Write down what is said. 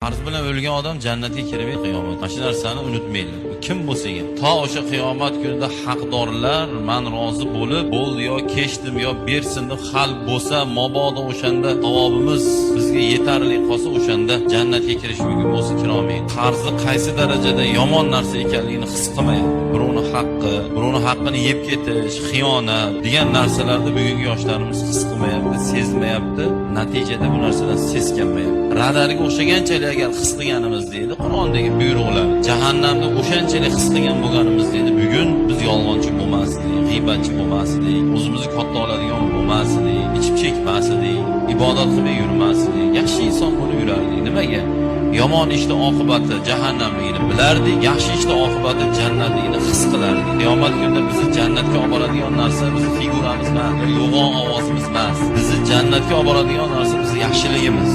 Qarz bilan o'lgan odam jannatga kirmaydi qiyomat. Mana shu narsani unutmaylik. Kim bo'lsa ham, to o'sha qiyomat kunida haqdorlar men rozi bo'lib, bo'ldi yo kechdim yo bersin deb hal bo'lsa, mabodo o'shanda savobimiz bizga yetarli qolsa, o'shanda jannatga kirish mumkin bo'lsa kirolmaydi. Qarzni qaysi darajada yomon narsa ekanligini his qilmaydi. Birovning haqqini yeb ketish, xiyonat degan narsalarni bugungi yoshlarimiz his qilmayapti, sezmayapti. Natijada bu narsadan seskanmayapti. Radariga o'xshaganchalik agar his qilganimiz deydi Qur'ondagi buyruqlar, jahannamda o'shanchalik his qilgan bo'lganimiz deydi, bugun biz yolg'onchi bo'lmasdik, g'iybatchi bo'lmasdik, o'zimizni katta oladigan bo'lmasdik, ichib chekmasdik, ibodat qilmay yurmasdik, yaxshi inson bo'lib yurardik. Nimaga? Yomon ishning oqibati jahannamligini bilardik, yaxshi ishning oqibati jannatligini his qilardik. Qiyomat kunida bizni jannatga olib boradigan narsa bizning figuramiz emas, yo'g'on ovozimiz emas. Bizni jannatga olib boradigan narsa bizning yaxshiligimiz.